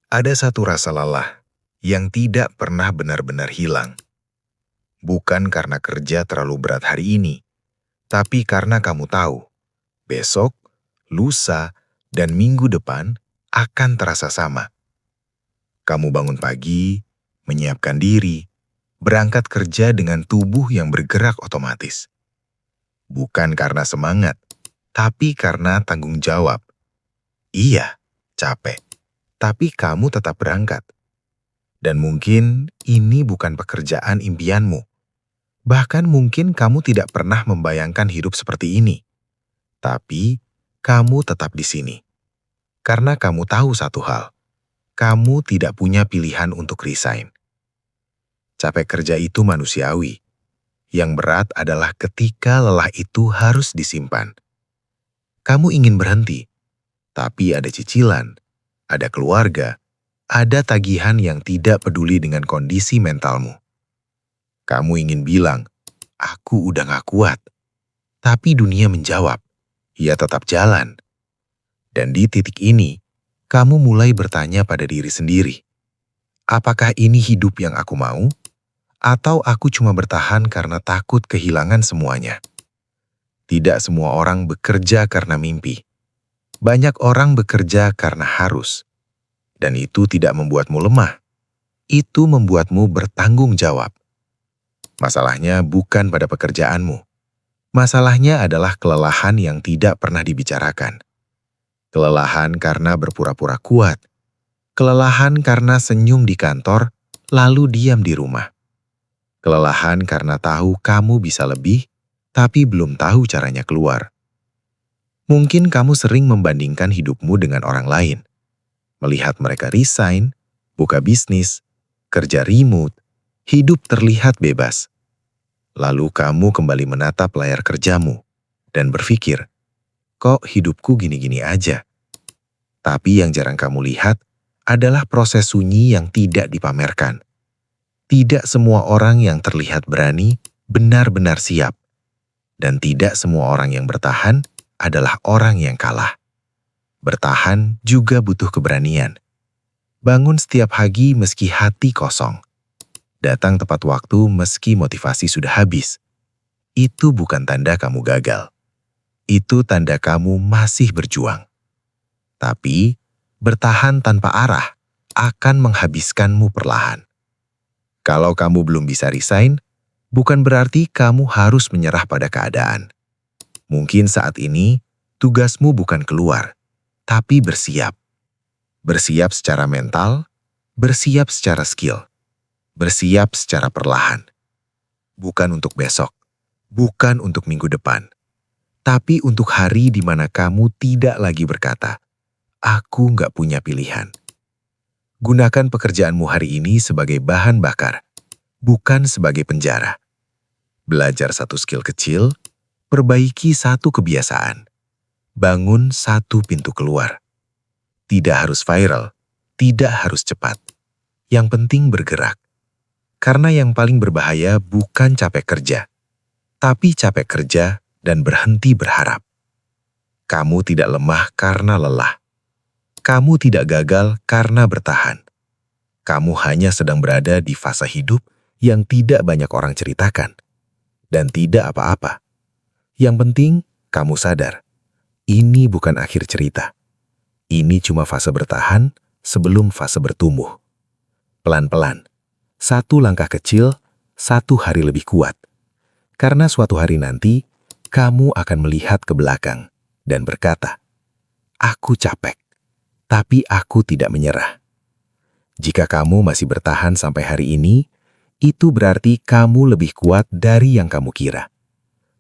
Ada satu rasa lelah yang tidak pernah benar-benar hilang. Bukan karena kerja terlalu berat hari ini, tapi karena kamu tahu, besok, lusa, dan minggu depan akan terasa sama. Kamu bangun pagi, menyiapkan diri, berangkat kerja dengan tubuh yang bergerak otomatis. Bukan karena semangat, tapi karena tanggung jawab. Iya, capek, tapi kamu tetap berangkat. Dan mungkin ini bukan pekerjaan impianmu. Bahkan mungkin kamu tidak pernah membayangkan hidup seperti ini. Tapi kamu tetap di sini. Karena kamu tahu satu hal. Kamu tidak punya pilihan untuk resign. Capek kerja itu manusiawi. Yang berat adalah ketika lelah itu harus disimpan. Kamu ingin berhenti, tapi ada cicilan, ada keluarga, ada tagihan yang tidak peduli dengan kondisi mentalmu. Kamu ingin bilang, aku udah gak kuat. Tapi dunia menjawab, ya tetap jalan. Dan di titik ini, kamu mulai bertanya pada diri sendiri. Apakah ini hidup yang aku mau? Atau aku cuma bertahan karena takut kehilangan semuanya? Tidak semua orang bekerja karena mimpi. Banyak orang bekerja karena harus. Dan itu tidak membuatmu lemah. Itu membuatmu bertanggung jawab. Masalahnya bukan pada pekerjaanmu. Masalahnya adalah kelelahan yang tidak pernah dibicarakan. Kelelahan karena berpura-pura kuat. Kelelahan karena senyum di kantor, lalu diam di rumah. Kelelahan karena tahu kamu bisa lebih, tapi belum tahu caranya keluar. Mungkin kamu sering membandingkan hidupmu dengan orang lain. Melihat mereka resign, buka bisnis, kerja remote, hidup terlihat bebas. Lalu kamu kembali menatap layar kerjamu dan berpikir, kok hidupku gini-gini aja? Tapi yang jarang kamu lihat adalah proses sunyi yang tidak dipamerkan. Tidak semua orang yang terlihat berani benar-benar siap. Dan tidak semua orang yang bertahan adalah orang yang kalah. Bertahan juga butuh keberanian. Bangun setiap pagi meski hati kosong. Datang tepat waktu meski motivasi sudah habis. Itu bukan tanda kamu gagal. Itu tanda kamu masih berjuang. Tapi, bertahan tanpa arah akan menghabiskanmu perlahan. Kalau kamu belum bisa resign, bukan berarti kamu harus menyerah pada keadaan. Mungkin saat ini, tugasmu bukan keluar, tapi bersiap. Bersiap secara mental, bersiap secara skill, bersiap secara perlahan. Bukan untuk besok, bukan untuk minggu depan, tapi untuk hari di mana kamu tidak lagi berkata, aku nggak punya pilihan. Gunakan pekerjaanmu hari ini sebagai bahan bakar, bukan sebagai penjara. Belajar satu skill kecil, perbaiki satu kebiasaan, bangun satu pintu keluar. Tidak harus viral, tidak harus cepat. Yang penting bergerak. Karena yang paling berbahaya bukan capek kerja, tapi capek kerja dan berhenti berharap. Kamu tidak lemah karena lelah. Kamu tidak gagal karena bertahan. Kamu hanya sedang berada di fase hidup yang tidak banyak orang ceritakan. Dan tidak apa-apa. Yang penting, kamu sadar. Ini bukan akhir cerita. Ini cuma fase bertahan sebelum fase bertumbuh. Pelan-pelan. Satu langkah kecil, satu hari lebih kuat. Karena suatu hari nanti, kamu akan melihat ke belakang dan berkata, aku capek, tapi aku tidak menyerah. Jika kamu masih bertahan sampai hari ini, itu berarti kamu lebih kuat dari yang kamu kira.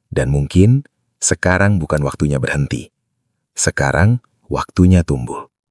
Dan mungkin sekarang bukan waktunya berhenti. Sekarang waktunya tumbuh.